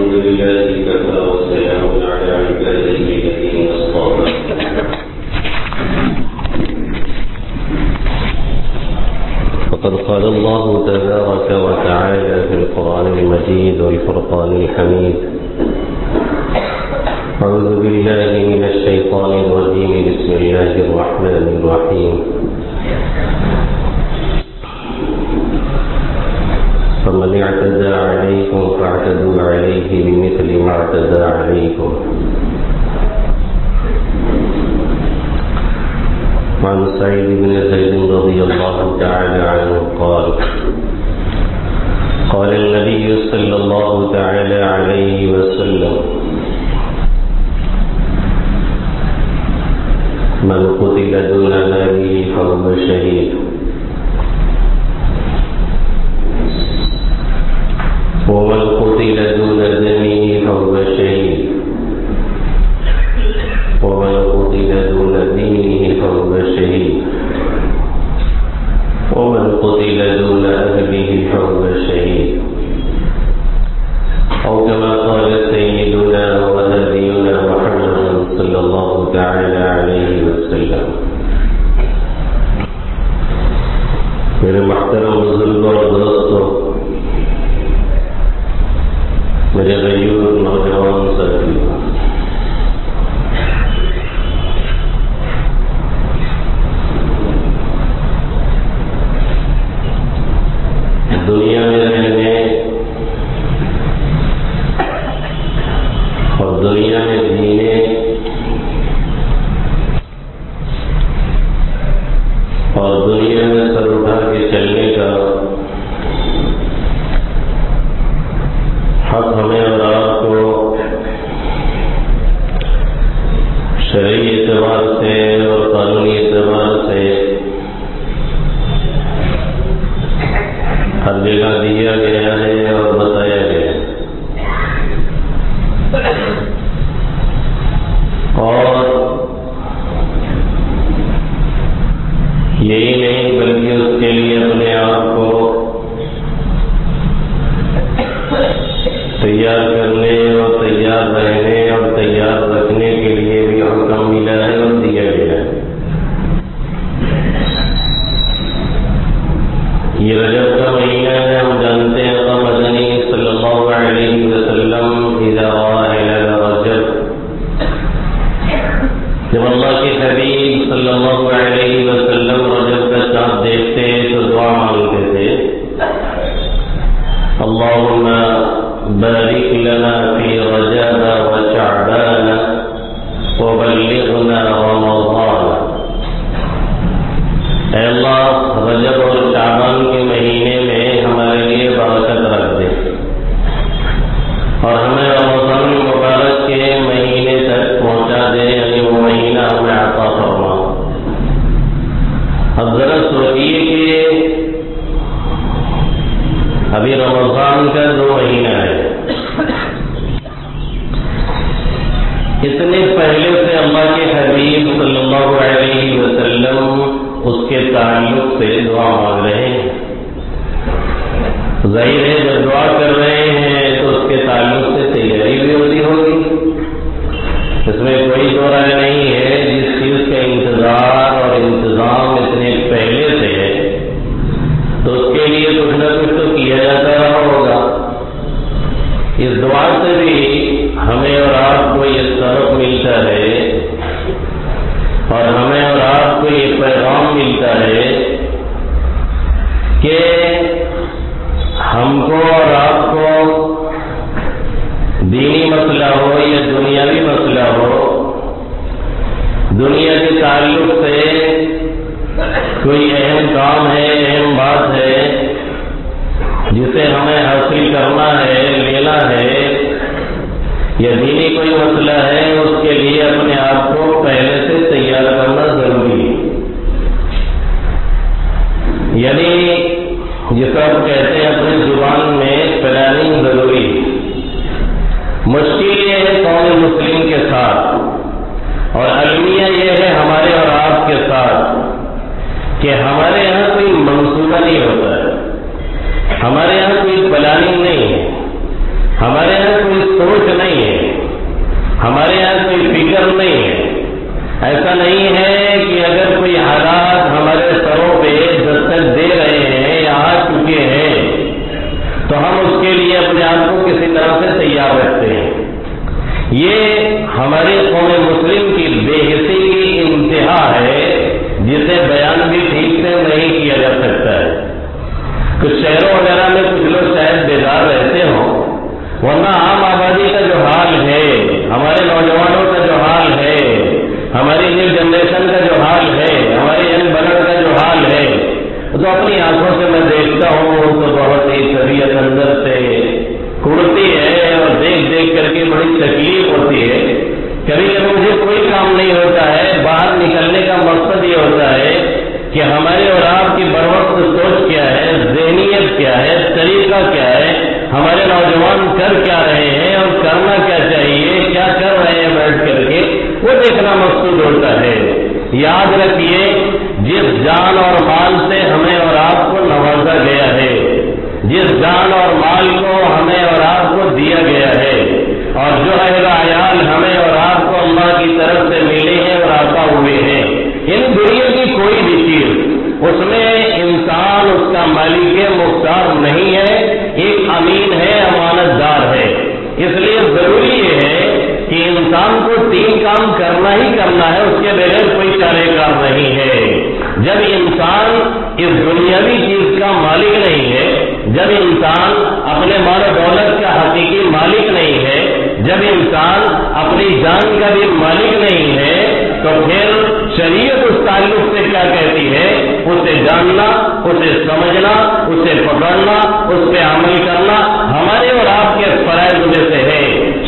الحمد لله كفى وسلام على عباده الذين اصطفى. فقد قال الله تبارك وتعالى في القرآن المجيد والفرقان الحميد: أعوذ بالله من الشيطان الرجيم. بسم الله الرحمن الرحيم. فمن اعتدى عليكم فاعتدوا عليه بمثل ما اعتدى عليكم. عن سعيد بن زيد رضي الله تعالى عنه قال: قال النبي صلى الله تعالى عليه وسلم: من قتل دون ماله فهو شهيد، ومن قتل دون دمه فهو شهيد، ومن قتل دون دينه فهو شهيد، ومن قتل دون أهله فهو شهيد، أو كما قال سيدنا ونبينا محمد صلى الله تعالى عليه وسلم. میرے محترم بزرگوں اور دوستوں، میرے غیور نوجوان ساتھیوں، دنیا میں رہنے اور دنیا میں جینے اور دنیا میں سر اٹھا کے چلنے کا حق ہمیں اور آپ کو شرعی اعتبار سے اور قانونی اعتبار سے ہر جگہ دیا گیا ہے اور بتایا گیا ہے، اور یہی نہیں بلکہ اس کے لیے اپنے آپ کو تیار کرنے اور تیار رہنے اور تیار رکھنے کے لیے بھی حکم ملا ہے اور دیا گیا ہے۔ یہ رجب کا مہینہ ہے، ہم جانتے ہیں کہ مدنی صلی اللہ علیہ وسلم اذا رأى هلال رجب، جب اللہ کے حبیب صلی اللہ علیہ وسلم رجب کا چاند دیکھتے تو دعا مانگتے تھے: اللهم بارك لنا في رجب وشعبان وبلغنا رمضان۔ اے اللہ، رجب اور شعبان کے مہینے میں ہمارے لیے برکت رکھ دے اور ہمیں رمضان مبارک کے مہینے تک پہنچا دے، یعنی وہ مہینہ ہمیں عطا فرما۔ اب ذرا سوچیے کہ ابھی رمضان کا 2 مہینہ ہے، اتنے پہلے سے اللہ کے حبیب صلی اللہ علیہ وسلم اس کے تعلق سے دعا مانگ رہے ہیں۔ ظاہر ہے جب دعا کر رہے ہیں تو اس کے تعلق سے تیاری بھی ہوتی ہوگی، اس میں کوئی دو رائے نہیں ہے۔ جس چیز کا انتظار اور انتظام اتنے پہلے سے ہے تو اس کے لیے کچھ نہ کچھ تو کیا جاتا رہا ہوگا۔ اس دعا سے بھی ہمیں اور آپ کو یہ سبق ملتا ہے اور ہمیں اور آپ کو یہ پیغام ملتا ہے کہ ہم کو اور آپ کو دینی مسئلہ ہو یا دنیاوی مسئلہ ہو، دنیا کے تعلق سے کوئی اہم کام ہے، اہم بات ہے جسے ہمیں حاصل کرنا ہے، لینا ہے، یا دینی کوئی مسئلہ ہے، اس کے لیے اپنے آپ کو پہلے سے تیار کرنا ضروری ہے۔ یعنی جسے آپ کہتے ہیں اپنی زبان میں پلاننگ ضروری ہے۔ مشکل یہ ہے قوم مسلم کے ساتھ، اور المیہ یہ ہے ہمارے اور آپ کے ساتھ، کہ ہمارے یہاں کوئی منصوبہ نہیں ہوتا ہے، ہمارے یہاں کوئی پلاننگ نہیں ہے، ہمارے یہاں کوئی ہمارے یہاں کوئی فکر نہیں ہے. ایسا نہیں ہے کہ اگر کوئی حالات ہمارے سروں پہ دستک دے رہے ہیں یا آ چکے ہیں تو ہم اس کے لیے اپنے آپ کو کسی طرح سے تیار رکھتے ہیں. یہ ہماری قوم مسلم کی بے حسی کی انتہا ہے جسے بیان بھی ٹھیک سے نہیں کیا جا سکتا ہے. کچھ شہروں وغیرہ میں کچھ لوگ شاید بیدار رہتے ہوں، ورنہ عام آبادی کا جو حال ہے، ہمارے نوجوانوں کا جو حال ہے، ہماری نیو جنریشن کا جو حال ہے، ہمارے ینگ بلڈ کا جو حال ہے، تو اپنی آنکھوں سے میں دیکھتا ہوں تو بہت ہی طبیعت اندر سے کڑتی ہے اور دیکھ دیکھ کر کے بڑی تکلیف ہوتی ہے. کبھی کبھی مجھے کوئی کام نہیں ہوتا ہے، باہر نکلنے کا مقصد یہ ہوتا ہے کہ ہمارے اور آپ کی بروقت سوچ کیا ہے، ذہنیت کیا ہے، طریقہ کیا ہے، ہمارے نوجوان کر کیا رہے ہیں اور کرنا کیا چاہیے، کیا کر رہے ہیں بیٹھ کر کے، وہ دیکھنا مقصود ہوتا ہے. یاد رکھیے، جس جان اور مال سے ہمیں اور آپ کو نوازا گیا ہے، جس جان اور مال کو ہمیں اور آپ کو دیا گیا ہے، اور جو اہل عیال ہمیں اور آپ کو اللہ کی طرف سے ملے ہیں اور عطا ہوئے ہیں، ان دنیا کی کوئی بھی چیز اس میں انسان اس کا مالک مختار نہیں ہے، ایک امین ہے، امانت دار ہے. اس لیے ضروری یہ ہے کہ انسان کو 3 کام کرنا ہی کرنا ہے، اس کے بغیر کوئی چارہ کار نہیں ہے. جب انسان اس دنیاوی چیز کا مالک نہیں ہے، جب انسان اپنے مال و دولت کا حقیقی مالک نہیں ہے، جب انسان اپنی جان کا بھی مالک نہیں ہے، تو پھر شریعت اس تعلق سے کیا کہتی ہے؟ اسے جاننا، اسے سمجھنا، اسے پکڑنا، اس پہ عمل کرنا ہمارے اور آپ کے فرائض میں سے ہے.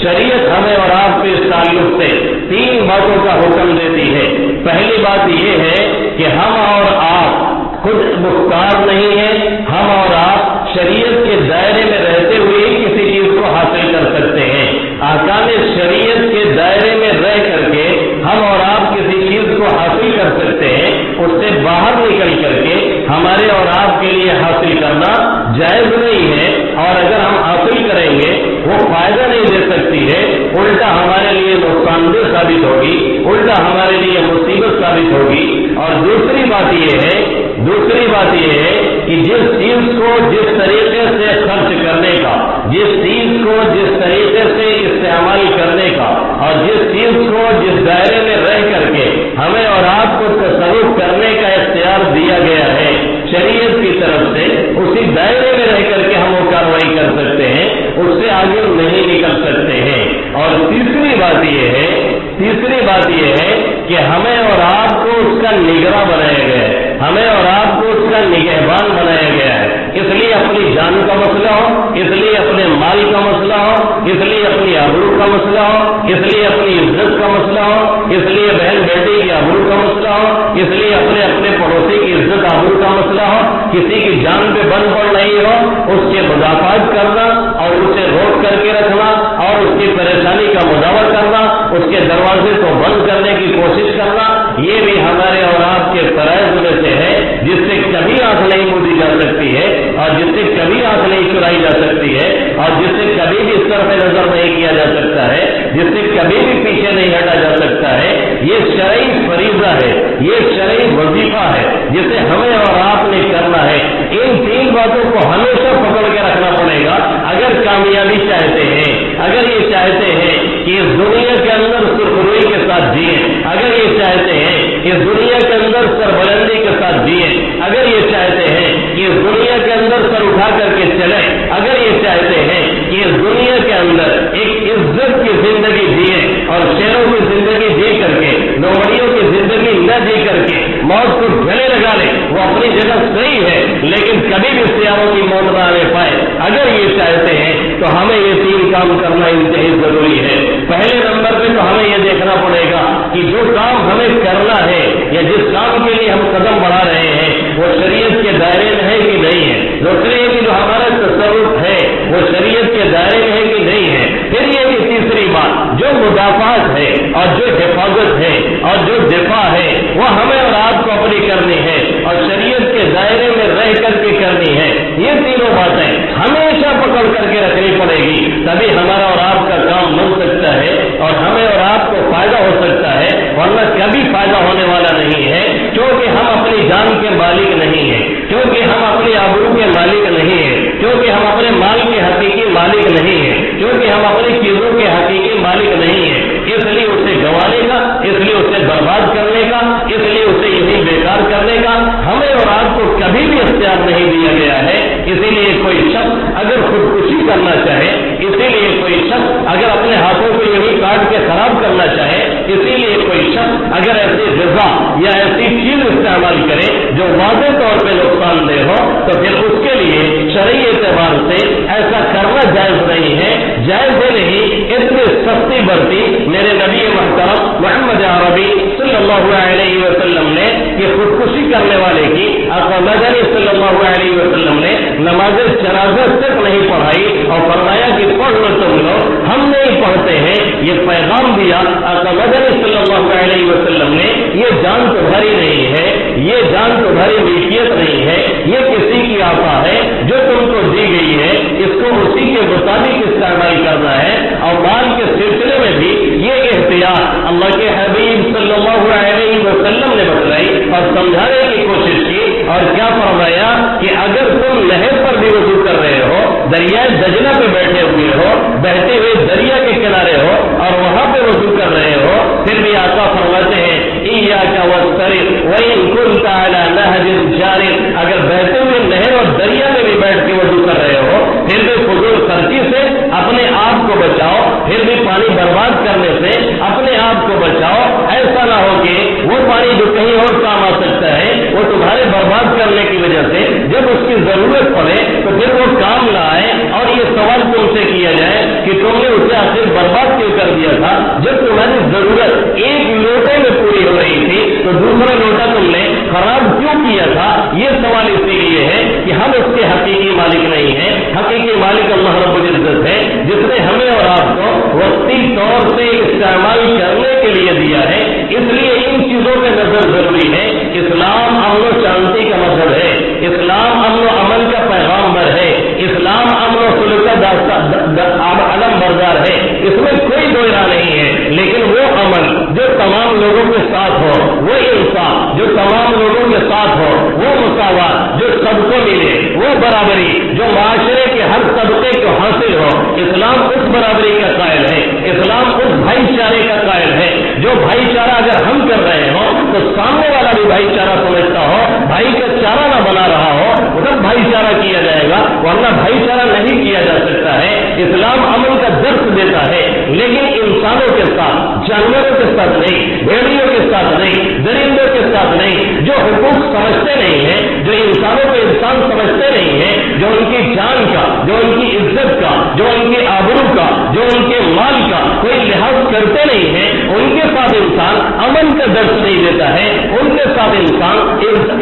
شریعت ہمیں اور آپ کے اس تعلق سے 3 باتوں کا حکم دیتی ہے. پہلی بات یہ ہے کہ ہم اور آپ خود مختار نہیں ہیں، ہم اور آپ شریعت کے دائرے میں رہتے ہوئے کسی چیز کو حاصل کر سکتے ہیں. احکام شریعت کے دائرے میں رہ کر کے ہم اور آپ کسی چیز کو حاصل کر سکتے ہیں، اس سے باہر نکل کر کے ہمارے اور آپ کے لیے حاصل کرنا جائز نہیں ہے. اور اگر ہم حاصل کریں گے وہ فائدہ نہیں دے سکتی ہے، الٹا ہمارے لیے نقصان دہ ثابت ہوگی، الٹا ہمارے لیے مصیبت ثابت ہوگی. اور دوسری بات یہ ہے کہ جس چیز کو جس طریقے سے خرچ کرنے کا، جس چیز کو جس طریقے سے استعمال کرنے کا، اور جس چیز کو جس دائرے میں رہ کر کے ہمیں اور آپ کو تصرف کرنے کا اختیار دیا گیا ہے شریعت کی طرف سے، اسی دائرے میں رہ کر کے ہم وہ کارروائی کر سکتے ہیں، اس سے آگے نہیں نکل سکتے ہیں. اور تیسری بات یہ ہے کہ ہمیں اور آپ کو اس کا نگراں بنایا گیا ہے، ہمیں اور آپ کو اس کا نگہبان بنایا گیا ہے. اس لیے اپنی جان کا مسئلہ ہو، اس لیے اپنے مال کا مسئلہ ہو، اس لیے اپنی آبرو کا مسئلہ ہو، اس لیے اپنی عزت کا مسئلہ ہو، اس لیے بہن بیٹی کی آبرو کا مسئلہ ہو، اس لیے اپنے پڑوسی کی عزت آبرو کا مسئلہ ہو، کسی کی جان پہ بند پڑ نہیں ہو، اس کے مدافعت کرنا اور اسے روک کر کے رکھنا اور اس کی پریشانی کا مداوع کرنا، اس کے دروازے کو بند کرنے کی کوشش کرنا، یہ بھی ہمارے اور آپ کے فرائض میں سے ہے، جس سے کبھی آنکھ نہیں موندی جا سکتی ہے اور جس سے کبھی آنکھ نہیں چرائی جا سکتی ہے اور جس سے کبھی بھی اس طرف نظر نہیں کیا جا سکتا ہے، جس سے کبھی بھی پیچھے نہیں ہٹا جا سکتا ہے. یہ شرعی فریضہ ہے، یہ شرعی وظیفہ ہے جسے ہمیں اور آپ نے کرنا ہے. ان 3 باتوں کو ہمیشہ پکڑ کے رکھنا پڑے گا اگر کامیابی چاہتے ہیں، اگر یہ چاہتے ہیں کہ اس دنیا کے اندر سرخروئی کے ساتھ جئیں، اگر یہ چاہتے ہیں کہ اس دنیا کے اندر سربلندی کے ساتھ جئیں، اگر یہ چاہتے ہیں کہ اس دنیا کے اندر سر اٹھا کر کے چلیں، اگر یہ چاہتے ہیں کہ اس دنیا کے اندر ایک عزت کی زندگی جئیں اور شیروں کی زندگی جی کر کے، لومڑیوں کی زندگی نہ جی کر کے موت کو گلے لگا لیں، وہ اپنی جگہ صحیح ہے لیکن کبھی بھی سیاحوں کی موت نہ آنے پائے، اگر یہ چاہتے ہیں تو ہمیں یہ 3 کام کرنا انتہائی ضروری ہے. پہلے نمبر پہ تو ہمیں یہ دیکھنا پڑے گا کہ جو کام ہمیں کرنا ہے یا جس کام کے لیے ہم قدم بڑھا رہے ہیں وہ شریعت کے دائرے میں ہے کہ نہیں ہے. دوسرے یہ کہ جو ہمارا تصرف ہے وہ شریعت کے دائرے میں ہے کہ نہیں ہے. پھر یہ کہ تیسری بات جو مدافعت ہے اور جو حفاظت ہے اور جو دفاع ہے وہ ہمیں اور آپ کو اپنی کرنی ہے اور شریعت کے دائرے میں رہ کر کے کرنی ہے. یہ تینوں باتیں ہمیشہ پکڑ کر کے رکھنی پڑے گی، تبھی ہمارا اور آپ کا کام بن سکتا ہے اور ہمیں مالک نہیں ہیں، کیونکہ ہم اپنی چیزوں کے حقیقی مالک نہیں ہیں، اس لیے اسے گنوانے کا، اس لیے اسے برباد کرنے کا، اس لیے اسے یہی بیکار کرنے کا ہمیں اور آپ کو کبھی بھی اختیار نہیں دیا گیا ہے۔ اسی لیے کوئی شخص اگر خودکشی کرنا چاہے، اسی لیے کوئی شخص اگر اپنے ہاتھوں کو یہی کاٹ کے خراب کرنا چاہے، اسی لیے کوئی شخص اگر ایسی غذا یا ایسی چیز استعمال کرے جو واضح طور پہ نقصان دہ ہو، تو پھر اس کے لیے شرعی اعتبار سے ایسا کرنا جائز نہیں ہے۔ جائز نہیں، اتنی سستی برتی میرے نبی محترم محمد عربی صلی اللہ علیہ وسلم نے کہ خودکشی کرنے والے کی آقا مدنی صلی اللہ علیہ وسلم نے نماز جنازہ تک نہیں پڑھائی اور فرمایا کہ پڑھ لو تم لوگ، ہم نہیں پڑھتے ہیں۔ یہ پیغام دیا آقا مدنی صلی اللہ علیہ وسلم نے، یہ جان تمہاری نہیں ہے، یہ جان تمہاری ملکیت نہیں ہے، یہ کسی کی آقا ہے جو تم کو دی گئی ہے، اس کو اسی کے مطابق استعمال کرنا ہے۔ اور مال کے سلسلے میں بھی یہ احتیاط اللہ کے حبیب صلی اللہ علیہ وسلم نے بتلائی اور سمجھانے کی کوشش کی، اور کیا فرمایا کہ اگر تم نہر پر بھی وضو کر رہے ہو، دریائے دجلہ پہ بیٹھے ہوئے ہو، بہتے ہوئے دریا کے کنارے ہو اور وہاں پہ وضو کر رہے ہو، پھر بھی آقا فرماتے ہیں ایاک والسرف وان كنت على نهر جار، اگر بہتے ہوئے نہر اور دریا میں بھی بیٹھ کے وضو کر رہے ہو، پھر بھی فضول خرچی سے اپنے آپ کو بچاؤ، پھر بھی پانی برباد کرنے سے اپنے آپ کو بچاؤ۔ ایسا نہ ہو کہ وہ پانی جو کہیں اور کام آ سکتا ہے وہ تمہارے برباد کرنے کی وجہ سے جب اس کی ضرورت پڑے تو پھر وہ کام نہ آئے، اور یہ سوال تم سے کیا جائے کہ تم نے اسے آخر برباد کیوں کر دیا تھا؟ جب تمہاری ضرورت ایک لوٹے میں پوری ہو رہی تھی تو دوسرا لوٹا تم نے خراب کیوں کیا تھا؟ یہ سوال اسی لیے ہے کہ ہم اس کے حقیقی مالک نہیں ہیں۔ حقیقی مالک اللہ رب العزت ہے، جس نے ہمیں اور آپ کو وقتی طور سے استعمال کرنے کے لیے دیا ہے۔ اس لیے ان چیزوں پہ نظر ضروری ہے۔ اسلام امن و شانتی کا مذہب ہے، اسلام امن و امن کا پیغامبر ہے، اسلام امن و صلح کا علم بردار ہے، اس میں کوئی دو راہ نہیں ہے۔ لیکن وہ امن جو تمام لوگوں کے ساتھ ہو، وہ انصاف جو تمام لوگوں کے ساتھ ہو، وہ مساوات جو سب کو ملے، وہ برابری جو معاشرے کے ہر طبقے کو حاصل ہو، اسلام اس برابری کا قائل ہے، اسلام اس بھائی چارے کا قائل ہے جو بھائی چارہ اگر ہم کر رہے ہوں تو سامنے والا بھی بھائی چارہ سمجھتا ہو، بھائی کا چارہ نہ بنا رہا ہو، ادھر بھائی چارہ کیا جائے گا، ورنہ بھائی چارہ نہیں کیا جا سکتا ہے۔ اسلام امن کا درس دیتا ہے، لیکن انسانوں کے ساتھ، جانوروں کے ساتھ نہیں، بھیڑیوں کے ساتھ نہیں، درندوں کے ساتھ نہیں، جو حقوق سمجھتے نہیں ہیں، جو انسانوں کو انسان سمجھتے نہیں ہیں، جو ان کی جان کا، جو ان کی عزت کا، جو ان کے آبرو کا، جو ان کے مال کا کوئی لحاظ کرتے نہیں ہیں، ان کے ساتھ انسان امن کا درس نہیں دیتا ہے، ان کے ساتھ انسان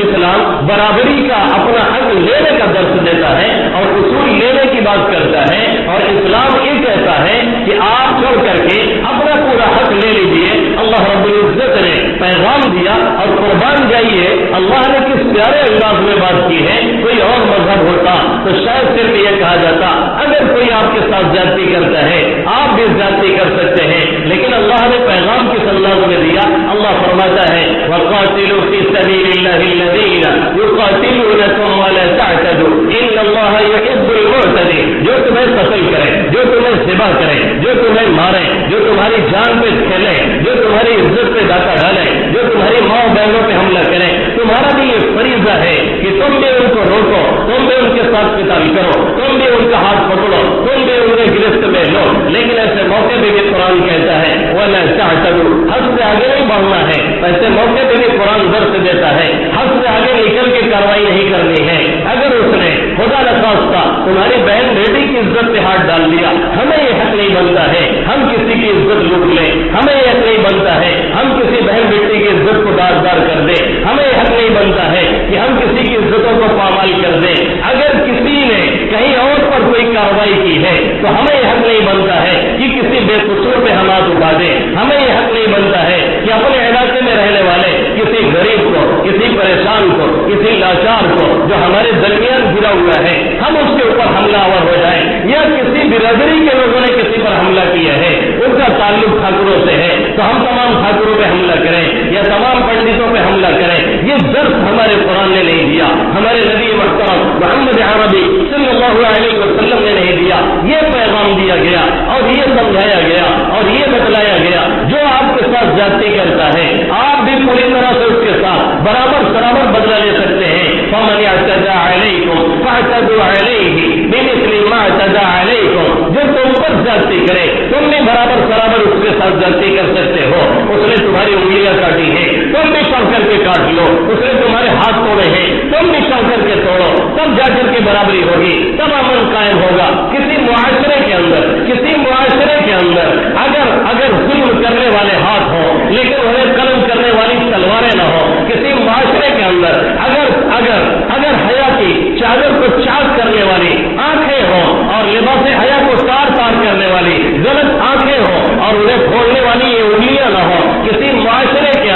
اسلام برابری کا اپنا حق لینے کا درس دیتا ہے اور اصول لینے کی بات کرتا ہے۔ اور اسلام یہ کہتا ہے کہ آپ چھوڑ کر کے اپنا پورا حق لے لیجئے۔ اللہ رب العزت نے پیغام دیا اور قربان جائیے، اللہ نے کس پیارے انداز میں بات کی ہے۔ کوئی اور مذہب ہوتا تو شاید صرف یہ کہا جاتا اگر کوئی آپ کے ساتھ زیادتی کرتا ہے آپ بھی زیادتی کر سکتے ہیں، لیکن اللہ نے پیغام کس انداز میں دیا؟ اللہ فرماتا ہے وَقَاتِلُوا فِي سَبِيلِ اللَّهِ الَّذِينَ يُقَاتِلُونَكُمْ وَلَا تَعْتَدُوا إِنَّ اللَّهَ يُحِبُّ الْمُعْتَدِينَ، جو تمہیں قتل کرے، جو تمہیں ذبح کرے، جو تمہیں مارے، جو تمہاری جان پہ کھیلے، جو تمہاری عزت پہ ڈاکہ ڈالے، جو تمہاری ماں بہنوں پہ حملہ کرے، تمہارا بھی یہ فریضہ ہے کہ تم بھی ان کو روکو، تم بھی ان کے ساتھ قتال کرو، تم بھی ان کا ہاتھ پکڑو، تم بھی انہیں گرفت میں لو۔ لیکن ایسے موقع پہ بھی قرآن کہتا ہے وَلَا تَعْتَدُوا، حد سے آگے نہیں بڑھنا ہے۔ ایسے موقع پہ بھی قرآن درس دیتا ہے حد سے آگے نکل کے کارروائی نہیں کرنی ہے۔ اگر اس نے خدا نخواستہ تمہاری بہن بیٹی کی عزت پہ ہاتھ ڈال دیا، ہمیں یہ حق نہیں بنتا ہے ہم کسی کی عزت لوٹ لیں، ہمیں یہ حق نہیں بنتا ہے ہم کسی بہن بیٹی کی عزت کو داغدار کر دیں، ہمیں یہ حق نہیں بنتا ہے کہ ہم کسی کی عزتوں کو پامال کر دیں۔ اگر کسی نے کہیں اور پر کوئی کارروائی کی ہے تو ہمیں یہ حق نہیں بنتا ہے کہ کسی بے قصور پہ ہم ہاتھ اٹھا دیں، ہمیں یہ حق نہیں بنتا ہے کہ اپنے علاقے میں رہنے والے کسی غریب کو، کسی پریشان کو، کسی لاچار کو جو ہمارے درمیان گرا ہوا ہے ہم اس کے اوپر حملہ آور ہو جائیں، یا کسی برادری کے لوگوں نے کسی پر حملہ کیا ہے، ان کا تعلق ٹھاکروں سے ہے تو ہم تمام ٹھاکروں پہ حملہ کریں یا تمام پنڈتوں پہ حملہ کریں۔ یہ درس ہمارے قرآن نے نہیں دیا، ہمارے نبی محترم محمد عربی صلی اللہ علیہ وسلم نے نہیں دیا۔ یہ دیا گیا اور یہ سمجھایا گیا اور یہ بتلایا گیا جو آپ کے ساتھ زیادتی کرتا ہے آپ بھی پوری طرح سے اس کے ساتھ برابر بدلہ لے سکتے ہیں. فمن اعتدى عليكم فاعتدوا عليه بمثل ما اعتدى عليكم. جو تم پر زیادتی کرے تم بھی برابر اس کے ساتھ زیادتی کر سکتے ہو. اس نے تمہاری انگلیاں کاٹی ہیں تم بھی چڑھ کر کے کاٹ لو. اس نے تمہارے ہاتھ توڑے ہیں تم بھی چڑھ کر کے توڑو. تب جا کر کے برابری ہوگی, تب امن قائم ہوگا. کسی معاشرے کے اندر اگر ظلم کرنے والے ہاتھ ہوں لیکن انہیں قلم کرنے والی تلواریں نہ ہوں. کسی معاشرے کے اندر اگر حیا کی چادر کو چاک کرنے والی آنکھیں ہوں اور لباس حیا کو تار کرنے والی غلط آنکھیں ہوں اور انہیں کھولنے والی یہ انگلیاں نہ ہوں. کسی معاشرے کے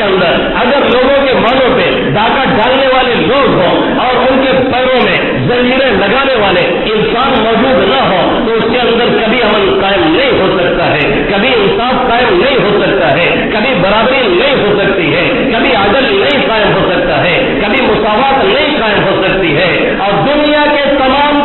اندر اگر لوگوں کے منوں پہ ڈاکہ ڈالنے والے لوگ ہوں اور ان کے پیروں میں زنجیریں لگانے والے انسان موجود نہ ہو تو اس کے اندر کبھی امن قائم نہیں ہو سکتا ہے, کبھی انصاف قائم نہیں ہو سکتا ہے, کبھی برابری نہیں ہو سکتی ہے, کبھی عدل نہیں قائم ہو سکتا ہے, کبھی مساوات نہیں قائم ہو سکتی ہے. اور دنیا کے تمام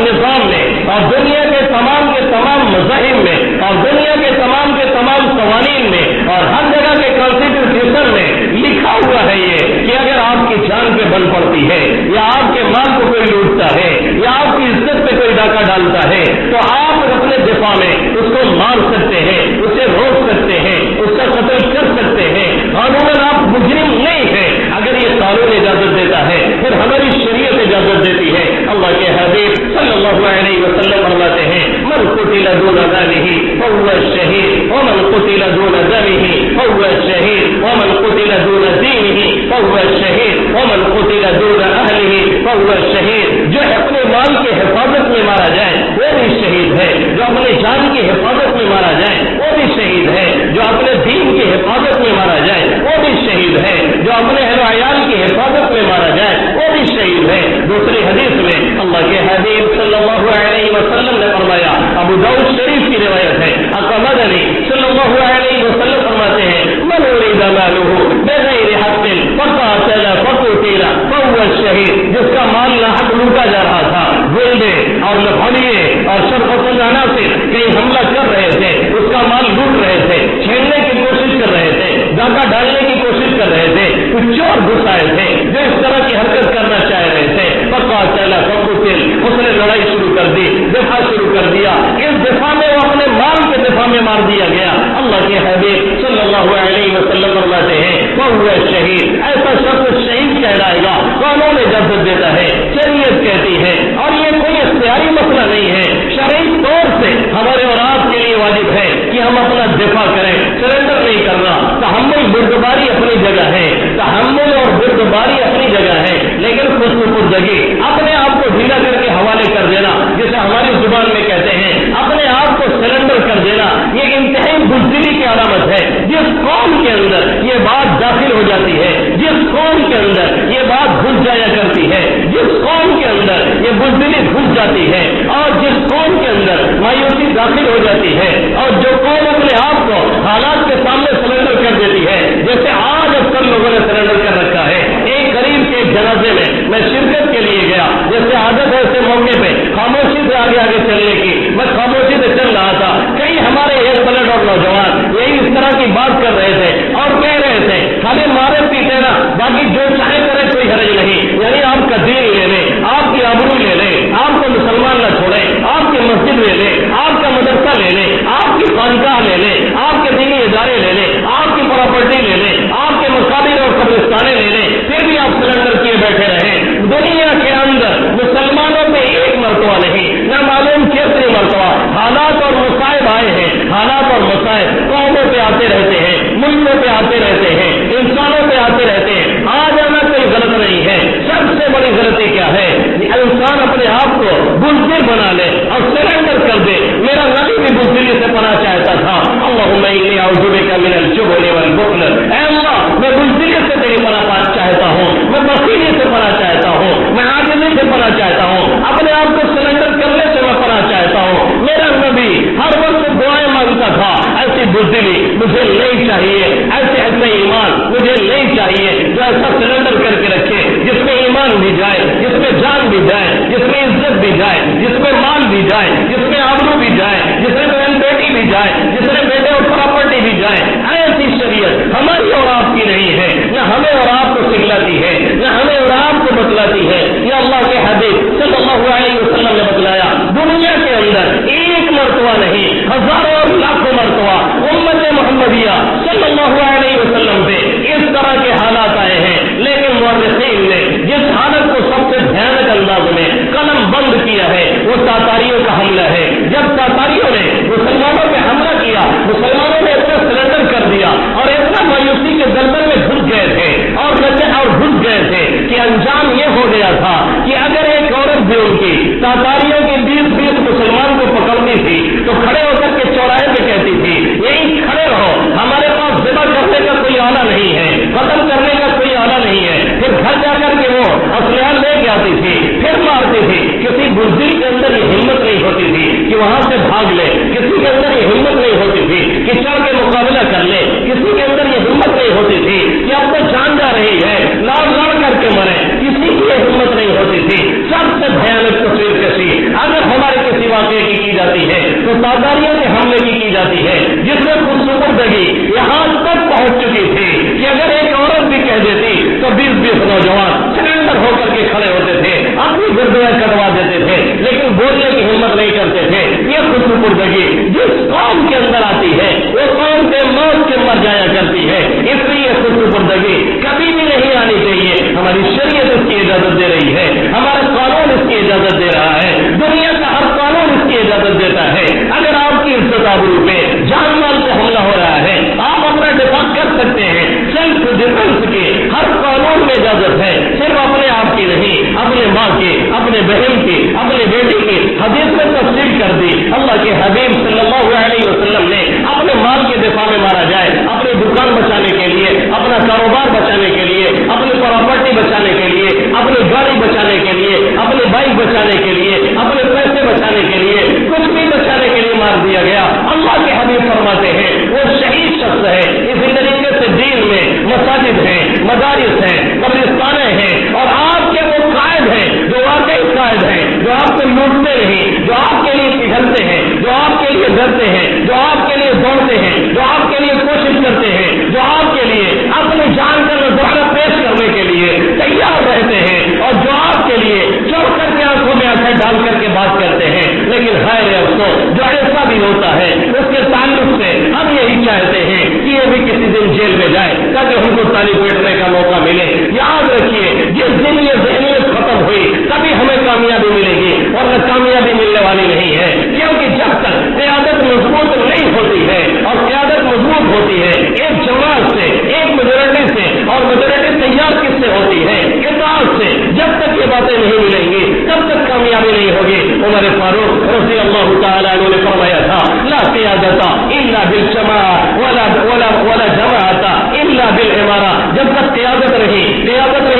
نظام میں اور دنیا کے تمام مذاہب میں اور دنیا کے تمام قوانین میں اور ہر جگہ کے کانسٹیٹیوشن میں لکھا ہوا ہے یہ کہ اگر آپ کی جان پہ بن پڑتی ہے یا آپ کے مال کو کوئی لوٹتا ہے یا آپ کی عزت پہ کوئی ڈاکہ ڈالتا ہے تو آپ اپنے دفاع میں اس کو مار سکتے ہیں, اسے روک سکتے ہیں, اس کا قتل کر سکتے ہیں. قانون آپ مجرم نہیں ہے. اگر یہ قانون اجازت دیتا ہے پھر ہماری شریعت اجازت دیتی ہے. اللہ کے حبیب صلی اللہ علیہ وسلم فرماتے ہیں من قتل دون ماله فهو الشهيد ومن قتل دون دمه فهو الشهيد ومن قتل دون دينه فهو الشهيد ومن قتل دون اهله فهو الشهيد. جو اپنے مال کی حفاظت میں مارا جائے وہ بھی شہید ہے, جو اپنے جان کی حفاظت میں مارا جائے وہ بھی شہید ہے, جو اپنے دین کی حفاظت میں مارا جائے وہ بھی شہید ہے, جو اپنے اہل و عیال کی حفاظت میں مارا جائے وہ بھی شہید ہے. دوسری حدیث میں اللہ کے حبیب صلی اللہ علیہ وسلم نے فرمایا, ابو داؤد شریف کی روایت ہے, اقامد علی صلی اللہ علیہ وسلم فرماتے ہیں من اريد ماله بغیر حق فقاتل فقتل فهو الشهيد. جس کا مال ناحق لوٹا جا رہا تھا, گنڈے اور لفڑیے اور شرفت العناصر کہیں حملہ کر رہے تھے, اس کا مال لوٹ رہے تھے, چھیننے کی کوشش کر رہے تھے, ڈاکہ ڈالنے کی کوشش کر رہے تھے, کچھ چور گھس آئے تھے جو اس طرح کی حرکت کرنا چاہ رہے تھے, فقاتل فقتل, اس نے لڑائی شروع کر دی, دفاع شروع کر دیا. اس دفاع میں وہ اپنے مال کے دفاع میں مار دیا گیا. اللہ کے حبیب صلی اللہ علیہ وسلم فرماتے ہیں وہ ہوئے شہید. ایسا شخص شہید کہلائے گا. قانون اجازت دیتا ہے, شریعت کہتی ہے, اور یہ کوئی اختیاری مسئلہ نہیں ہے. شرعی طور سے ہمارے اور آپ کے لیے واجب ہے کہ ہم اپنا دفاع کریں, سرنڈر نہیں کرنا. تحمل بردباری اپنی جگہ ہے, تحمل اور بردباری اپنی جگہ ہے, لیکن خود پردگی اپنے آپ کو ڈھیلا کر کے حوالے کر دینا, جسے ہماری زبان میں کہتے ہیں اپنے آپ کو سرنڈر کر دینا, یہ انتہائی بزدلی کی علامت ہے. جس قوم کے اندر یہ بات داخل ہو جاتی ہے, جس قوم کے اندر یہ بات گھس جایا کرتی ہے, جس قوم کے اندر یہ بزدلی گھس جاتی ہے, اور جس قوم کے اندر مایوسی داخل ہو جاتی ہے, اور جو قوم اپنے آپ کو حالات کے سامنے سرنڈر کر دیتی ہے, جیسے آج اکثر لوگوں نے سرنڈر کر رکھا ہے. ایک غریب کے جنازے میں شرکت کے لیے گیا, جیسے عادت ہے ایسے موقع پہ خاموشی سے آگے چلنے کی, میں خاموشی سے چل رہا تھا. کئی ہمارے ایک بلڈ اور نوجوان یہی اس طرح کی بات کر رہے تھے اور کہہ رہے تھے خالی مارے پیٹے نا, باقی جو چاہے کرے کوئی حرج نہیں. یعنی آپ کا دین لے لیں, آپ کی آبرو لے لیں, آپ کو مسلمان نہ چھوڑیں, آپ کی مسجد لے لیں, آپ کا مدرسہ لے لیں, آپ کی خانقاہ لے لیں, آپ کے دینی ادارے لے لیں, آپ کی پراپرٹی لے لیں, آپ کے مقابر اور قبرستانے لے لیں, پھر بھی آپ سرنڈر کیے بیٹھے رہیں. دنیا کے اندر مسلمانوں پہ ایک مرتبہ نہیں, نہ معلوم کتنی مرتبہ حالات اور مصائب آئے ہیں. حالات اور مصائب قوموں پہ آتے رہتے ہیں, ملکوں پہ آتے رہتے ہیں, انسانوں پہ آتے رہتے ہیں. آ جانا کوئی غلط نہیں ہے. سب سے بڑی غلطی کیا ہے, انسان اپنے آپ کو بزدل بنا لے اور سرنڈر کر دے. میرا نبی بھی بزدلی سے پناہ چاہتا تھا. اللہم انی اعوذ بک من الجبن والبخل. اے اللہ میں بزدلی سے تیری پناہ چاہتا ہوں, میں بخیلی سے پناہ چاہتا ہوں, میں عاجزی سے پناہ چاہتا ہوں, اپنے آپ کو سرنڈر کرنے سے میں پناہ چاہتا ہوں. میرا نبی ہر وقت دعائیں مانگتا تھا. ایسی بزدلی مجھے نہیں چاہیے, ایسے ایمان مجھے نہیں چاہیے جو ایسا سرنڈر کر کے رکھے, جس میں ایمان بھی جائے, جس میں جان بھی جائے, جس میں عزت بھی جائے, جس میں مال بھی جائے, جائے, جس میں آبرو بھی جائے, جس میں بہن بیٹی بھی جائے, جس میں بیٹے اور پراپرٹی بھی جائے. ایسی شریعت ہماری اور آپ کی نہیں ہے, نہ ہمیں اور آپ کو سکھلاتی ہے, نہ ہمیں اور آپ کو بتلاتی ہے. یہ اللہ کے حبیب صلی اللہ علیہ وسلم نے بتلایا. دنیا کے اندر ایک مرتبہ نہیں, ہزاروں اور لاکھوں مرتبہ امت محمدیہ صلی اللہ علیہ وسلم پہ اس طرح کے حالات آئے ہیں, لیکن مورخین نے جس حالت کو سب سے بھیانک انداز میں قلم بند کیا ہے وہ تاتاریوں کا حملہ ہے. جب تاتاریوں نے مسلمانوں پہ حملہ کیا, مسلمانوں نے اتنا سرنڈر کر دیا اور اتنا مایوسی کے دلدل میں گھس گئے تھے اور گھس گئے تھے کہ انجام یہ ہو گیا تھا کہ اگر ایک عورت بھی ان کی تاتاریوں کے 20 مسلمان کو پکڑتی تھی تو کھڑے ہو کر کے چوراہے پہ کہتی تھی یہی کھڑے رہو, ہمارے پاس ذبح کرنے کا کوئی آلہ نہیں ہے, ختم کرنے کا کوئی آلہ نہیں ہے. پھر گھر جا کر کے وہ اسلحہ لے کے آتی تھی, پھر مارتی تھی. کسی بزدل کے اندر یہ ہمت نہیں ہوتی تھی کہ وہاں سے بھاگ لے, کسی کے اندر یہ ہمت نہیں ہوتی تھی کہ چڑھ کے مقابلہ کر لے, کسی کے اندر یہ ہمت نہیں ہوتی تھی کہ اب تو جان جا رہی ہے لڑ کر کے مرے, کسی کی یہ ہمت نہیں ہوتی تھی. سب سے بھیانک تصویر کشی اگر ہمارے کسی واقعے کی جاتی ہے تو تاتاریوں کے حملے کی جاتی ہے, جس میں خود سپردگی یہاں تک پہنچ چکی تھی کہ اگر ایک عورت بھی کہہ دیتی تو 20 نوجوان سرنڈر ہو کر کے کھڑے ہوتے تھے, اپنی گردیاں کٹوا دیتے تھے, لیکن بولنے کی ہمت نہیں کرتے تھے. یہ خود سپردگی جس قوم کے اندر آتی ہے وہ قوم کے موت کے مر جایا کرتی ہے. اس لیے خود سپردگی کبھی بھی نہیں آنی چاہیے. ہماری شریعت اس کی اجازت دے رہی ہے, ہمارا قانون اس کی اجازت دے رہا ہے, دنیا کا ہر قانون اس کی اجازت دیتا ہے. اگر آپ کی عزت آبرو پہ جان مال سے حملہ ہو رہا ہے, آپ اپنا دفاع کر سکتے ہیں. سیلف ڈیفینس کی ہر قانون میں اجازت ہے, صرف اپنے آپ کی نہیں, اپنے ماں کی, اپنے بہن کی, اپنے بیٹی کی. حدیث میں تفصیل کر دی. اللہ کے حبیب صلی اللہ علیہ وسلم نے اپنے مال کے دفاع میں مارا جائے, اپنی دکان بچانے کے لیے, اپنا کاروبار بچانے کے لیے, اپنی پراپرٹی بچانے کے لیے, اپنی گاڑی بچانے کے لیے, اپنی بائک بچانے کے لیے, اپنے پیسے بچانے کے لیے, کچھ بھی بچانے کے لیے مار دیا گیا. اللہ کے حبیب فرماتے ہیں وہ شہید شخص ہے. اسی طریقے سے دین میں مساجد ہیں, مدارس ہیں, قبرستانیں ہیں, اور آپ کے وہ قائد ہیں جو واقعی قائد ہیں, جو آپ کو لوٹتے نہیں, جو آپ کے لیے پگھلتے ہیں, جو آپ کے لیے ڈرتے ہیں, جو آپ کے لیے دوڑتے ہیں, جو آپ کے لیے کوشش کرتے ہیں, جو آپ کے لیے اپنی جان کا نذرانہ پیش کرنے کے لیے تیار رہتے ہیں, اور جو آپ کے لیے چڑھ کر کے آنکھوں میں آنکھیں ڈال کر کے بات کرتے ہیں. لیکن خیر افسوس جو ایسا بھی ہوتا ہے اس کے تعلق سے ہم یہی چاہتے ہیں کہ یہ بھی کسی دن جیل میں جائے تاکہ ہم کو تالی پیٹنے کا موقع ملے. یاد رکھیے جس دن یہ ذہنیت ختم ہوئی تبھی ہمیں کامیابی ملے گی, اور نہ کامیابی ملنے والی نہیں ہے. کیونکہ جب تک قیادت مضبوط نہیں ہوتی ہے, اور قیادت مضبوط ہوتی ہے ایک جماعت سے, ایک میجورٹی سے, اور میجورٹی تیار کس سے ہوتی ہے, اطاعت سے, جب تک یہ باتیں نہیں ملیں گی تب تک کامیابی نہیں ہوگی. عمر فاروق رضی اللہ تعالیٰ عنہ نے فرمایا تھا لا قیادت الا بالجماعۃ ولا جماعۃ الا بالامارہ. جب تک قیادت نہیں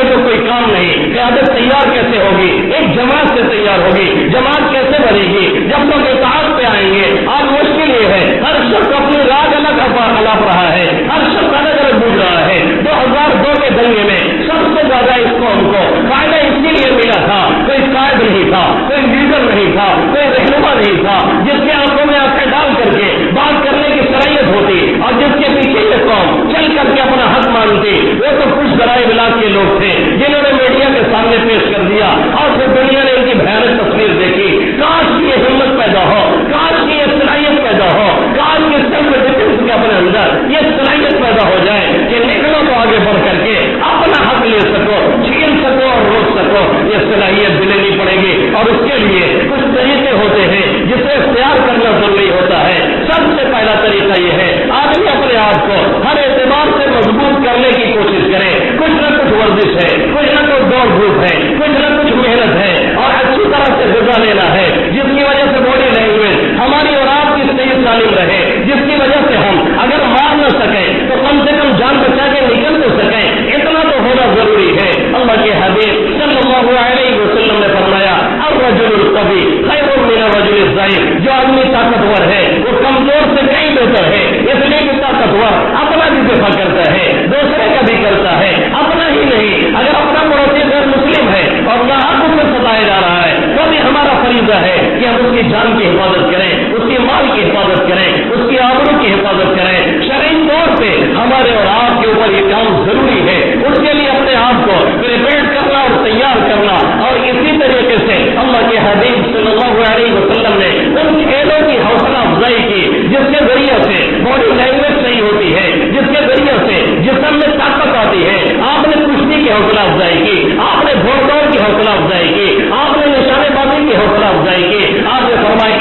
تو کوئی کام نہیں. قیادت تیار کیسے ہوگی؟ ایک جماعت سے تیار ہوگی. جماعت کیسے بنے گی؟ جب لوگ اطاعت پہ آئیں گے. آج مشکل یہ ہے ہر شخص اپنی راہ الگ الاپ رہا ہے, ہر شخص الگ الگ بوجھ رہا ہے. 2002 کے دنگے میں سب سے زیادہ اس قوم کو فائدہ اسی لیے ملا تھا, کوئی قائد نہیں تھا, کوئی لیڈر نہیں تھا, کوئی رہنما نہیں تھا جس کے آنکھوں میں آنکھیں ڈال کر کے بات کرنے کی صلاحیت ہوتی, اور جس کے پیچھے یہ قوم چل کر کے اپنا حق مانتی. وہ تو کچھ ذرائع ابلاغ کے لوگ تھے جنہوں نے میڈیا کے سامنے پیش کر دیا, اور پھر دنیا نے ان کی بھیانک تصویر دیکھی. کاش کی یہ ہمت پیدا ہو, کاش کی یہ صلاحیت پیدا ہو, کاش کی سیلف ڈیفینس کے اپنے اندر یہ صلاحیت پیدا ہو جائے کہ نکلو تو آگے بڑھ کر کے اپنا حق لے سکو, چھین سکو اور روک سکو. یہ صلاحیت دلینی پڑے گی, اور اس کے لیے کچھ طریقے ہوتے ہیں جسے اختیار کرنا ضروری ہوتا ہے. سب سے پہلا طریقہ یہ ہے آدمی اپنے آپ کو ہر اعتبار سے مضبوط کرنے کی کوشش کرے. کچھ نہ کچھ ورزش ہے, کچھ نہ کچھ دوڑ دھوپ ہے, کچھ نہ کچھ محنت ہے, اور اچھی طرح سے غذا لینا ہے جس کی وجہ سے باڈی لینگویج ہماری اور آپ کی صحیح سالم رہے, جس کی وجہ سے ہم اگر مار نہ سکیں تو کم سے کم جان بچا کے نکل تو سکیں. اتنا تو ہونا ضروری ہے. اللہ کے حبیب صلی اللہ علیہ وسلم نے فرمایا الرجل القوی خیر من الرجل الضعیف. جو آدمی طاقتور ہے وہ کمزور سے کہیں بہتر ہے, اس لیے کہ طاقتور اپنا بھی دفاع کرتا ہے, دوسرے کا بھی کرتا ہے, اپنا ہی نہیں. اگر اپنا پڑوسی غیر مسلم ہے اور ناحق سے ستایا جا رہا ہے تو بھی ہمارا فریضہ ہے کہ ہم اس کی جان کی حفاظت کریں، اس کی مال کی حفاظت کریں، اس کی آبرو کی حفاظت کریں. شرعی طور پہ ہمارے اور آپ کے اوپر یہ کام ضروری ہے. اس کے لیے اپنے آپ کو پریپیئر کرنا اور تیار کرنا. اور اسی طریقے سے اللہ کے حبیب صلی اللہ علیہ وسلم نے ان کھیلوں کی حوصلہ افزائی کی جس کے ذریعے سے باڈی لینگویج صحیح ہوتی ہے، جس کے ذریعے سے جسم میں طاقت آتی ہے. آپ نے کشتی کی حوصلہ افزائی کی، آپ نے گھوڑ دوڑ کی حوصلہ افزائی کی، آپ نے نشانے بازی کی حوصلہ افزائی کی. آپ نے فرمایا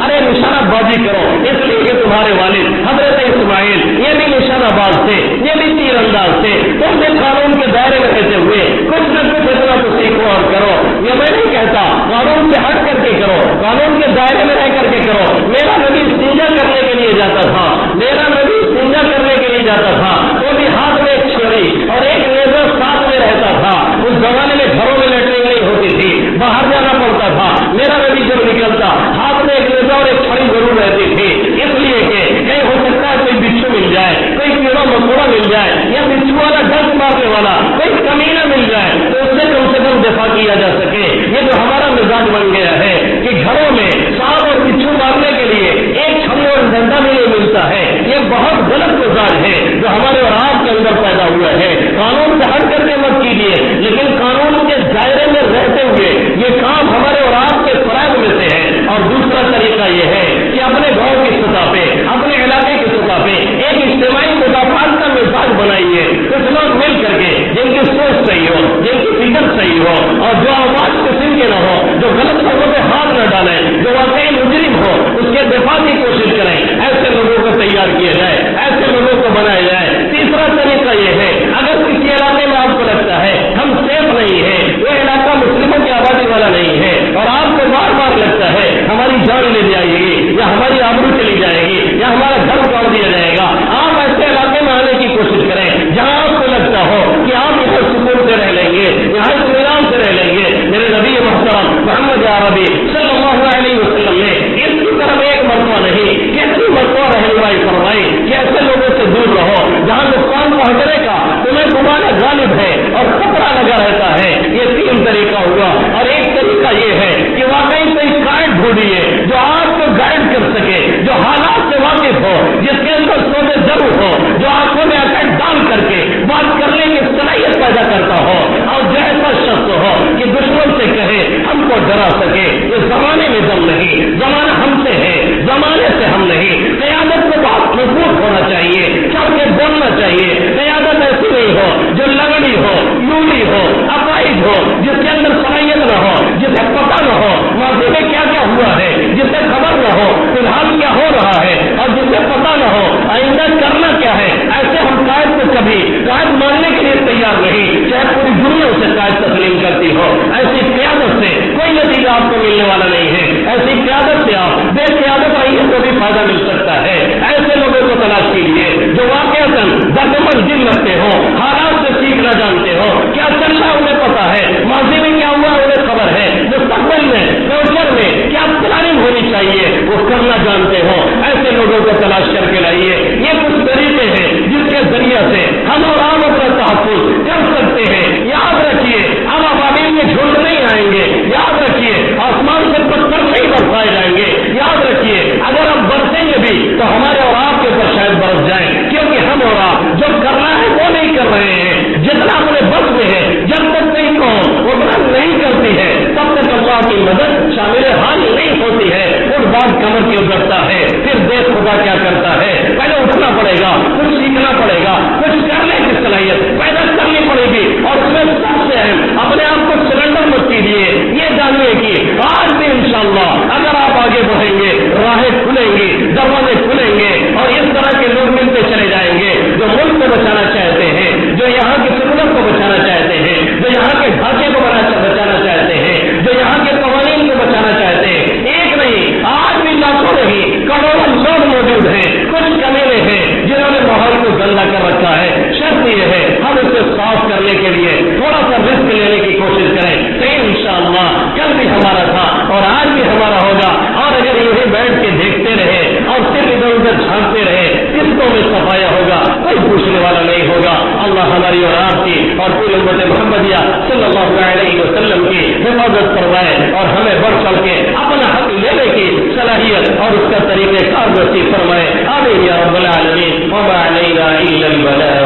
ارے نشانہ بازی کرو، اس لیے کہ تمہارے والد حضرت اسماعیل یہ بھی نشانہ باز تھے، یہ بھی تیر انداز تھے. تم بھی قانون کے دائرے میں کیسے ہوئے؟ کچھ نہ کچھ اتنا تو سیکھو اور کرو. یہ میں نہیں کہتا قانون سے ہٹ کر کے کرو، قانون کے دائرے میں رہ کر کے کرو. میرا نبی استنجا کرنے کے لیے جاتا تھا، میرا نبی استنجا کرنے کے لیے جاتا تھا، وہ بھی ہاتھ میں ایک چھری اور ایک نیزہ ساتھ میں رہتا تھا. اس زمانے میں گھروں میں لیٹرین نہیں ہوتی تھی، باہر جانا پڑتا تھا. میرا نبی جب نکلتا ہاتھ میں ایک نیزہ اور ایک چھڑی ضرور رہتی تھی، اس لیے کہ کہیں ہو سکتا ہے کوئی بچھو مل جائے، کوئی کیڑا مکوڑا مل جائے، یا بچھو والا ڈنک مارنے والا کوئی کمینہ مل جائے تو اس سے کم دفاع کیا جا سکے. یہ جو ہمارا مزاج بن گیا ہے کہ گھروں میں سانپ اور بچھو مارنے کے لیے ایک چھڑی اور ڈنڈا بھی نہیں ملتا ہے، یہ بہت غلط مزاج ہے جو ہمارے اور آپ کے اندر پیدا ہوا ہے. قانون سے ہٹ کر کے مت کیجیے، لیکن قانون کے دائرے میں رہتے ہوئے یہ کام ہمارے اور آپ کے فرائض میں سے ہے. اور دوسرا طریقہ یہ ہے کہ اپنے گاؤں کی سطح پہ، اپنے علاقے کی سطح پہ ایک اجتماعی مدافعات کا مزاج بنائیے. کچھ لوگ مل کر کے جن کی سوچ صحیح ہو، جن کی فکر صحیح ہو، اور جو آواز قسم کے نہ ہو، جو غلط لوگوں پہ ہاتھ نہ ڈالیں، جو واقعی مجرم ہو اس کے دفاع کی کوشش کریں. ایسے لوگوں کو تیار کیا جائے، ایسے لوگوں کو بنایا جائے. تیسرا طریقہ یہ ہے اگر کسی علاقے میں آپ کو لگتا ہے ہم سیف نہیں ہے، وہ علاقہ مسلموں کی آبادی والا نہیں ہے، اور آپ کو بار بار لگتا ہے ہماری جان لے جائے گی یا ہماری آبرو چلی جائے گی یا ہمارا گھر توڑ دیا جائے گا، آپ ایسے علاقے میں آنے کی کوشش کریں جہاں آپ کو لگتا ہو کہ آپ یہاں سکون سے رہ لیں گے، یہاں اطمینان سے رہ لیں گے. میرے نبی محترم محمد عربی صلی اللہ علیہ وسلم نے اس کی طرف ایک مرتبہ نہیں کتنی مرتبہ رہنمائی فرمائی کہ ایسے لوگوں سے دور رہو جہاں نقصان پہنچنے کا تمہیں گمان غالب ہے اور خطرہ لگا رہتا ہے. یہ تین طریقہ ہوا. اور ایک طریقہ یہ ہے کہ واقعی کوئی گائیڈ ڈھونڈیے جو آپ کو گائیڈ کر سکے، جو حالات سے واقف ہو، جس کے اندر سوچ ضرور ہو، جو آنکھوں میں اکٹ ڈال کر کے بات کرنے کی صلاحیت پیدا کرتا ہو، اور جو ایسا شخص ہو کہ دشمن سے کہے ہم کو ڈرا سکے. اس زمانے میں دم نہیں، زمانہ ہم سے ہے، زمانے سے ہم نہیں. قیادت کو بہت مضبوط ہونا چاہیے، چڑھ کے بولنا چاہیے. قیادت ایسی نہیں ہو جو لگڑی ہو، یولی ہو، اپائز ہو، جس کے اندر صلاحیت نہ ہو، جسے پتہ نہ ہو ماضی میں کیا کیا ہوا ہے، جسے خبر نہ ہو فی الحال کیا ہو رہا ہے، اور جسے پتہ نہ ہو آئندہ کرنا کیا ہے. ایسے ہم قائد کو کبھی قائد ماننے کے لیے تیار نہیں، چاہے پوری دنیا اسے قائد تسلیم کرتی ہو. ایسی قیادت سے کوئی نتیجہ آپ کو ملنے والا نہیں ہے. ایسی قیادت سے آپ بے قیادت آئیے تو بھی فائدہ مل سکتا ہے. ایسے لوگوں کو تلاش کیجیے جو واقعی دل دل رکھتے ہو، حالات سے سیکھنا جانتے ہو، کیا چل رہا انہیں پتا ہے، ماضی میں کیا ہوا انہیں خبر ہے، مستقبل میں فیوچر میں کیا پلاننگ ہونی چاہیے وہ کرنا جانتے ہو. ایسے لوگوں کو تلاش کر کے لائیے. یہ کچھ طریقے ہیں جس کے ذریعے سے ہم اور آپ اپنا تحفظ کر سکتے ہیں. یاد رکھیے ہم ابابیل میں جھنڈ نہیں آئیں گے، یاد رکھیے آسمان سے پتھر نہیں برسائے جائیں گے، یاد رکھیے اگر ہم برسیں گے بھی تو ہمارے اور آپ کے اوپر شاید برس جائیں، کیونکہ ہم اور آپ جو کرنا ہے وہ نہیں کر رہے ہیں. جتنا اپنے بس میں ہے جب تک نہیں قوم اتنا نہیں کرتی ہے تب تک اللہ کی مدد شامل حال نہیں ہوتی ہے. اس بات کمر کی اترتا ہے، پھر دیکھ خدا کیا کرتا ہے. پہلے اٹھنا پڑے گا، کچھ سیکھنا پڑے گا، کچھ کرنے کی صلاحیت پیدا کرنی پڑے گی. اور اس میں سب سے اہم اپنے آپ کو سرنڈر مت کیجیے. یہ جانیے کہ آج بھی انشاءاللہ اگر آپ آگے بڑھیں گے راہیں کھلیں گی، دروازے کھلیں گے، اور اس طرح کے لوگ ملتے چلے جائیں گے جو ملک کو بچانا چاہتے ہیں، جو یہاں کی سکونت کو بچانا چاہتے ہیں، جو یہاں کے ڈھانچے کو بچانا چاہتے ہیں، جو یہاں کے قوانین کو بچانا چاہتے ہیں. ایک نہیں آج بھی لاکھوں نہیں کروڑوں لوگ موجود ہیں. کچھ کمینے ہیں جنہوں نے ماحول کو گندا کر رکھا ہے. شرط یہ ہے ہم اسے صاف کرنے کے لیے تھوڑا سا رسک لینے کی کوشش کریں. تو انشاءاللہ کل بھی ہمارا تھا اور آج بھی ہمارا ہوگا. اور اگر یہیں بیٹھ کے دیکھتے رہے اور صرف ادھر ادھر جھانکتے رہے قسطوں میں صفایا ہوگا، کوئی پوچھنے والا نہیں ہوگا. اللہ ہماری اور آپ کی اور پوری امت محمدیہ صلی اللہ علیہ وسلم کی حفاظت فرمائے اور ہمیں بڑھ چڑھ کے اپنا حق لینے کی صلاحیت اور اس کا طریقہ کار نصیب فرمائے. آمین یا رب العالمین. وما علینا الا البلاغ.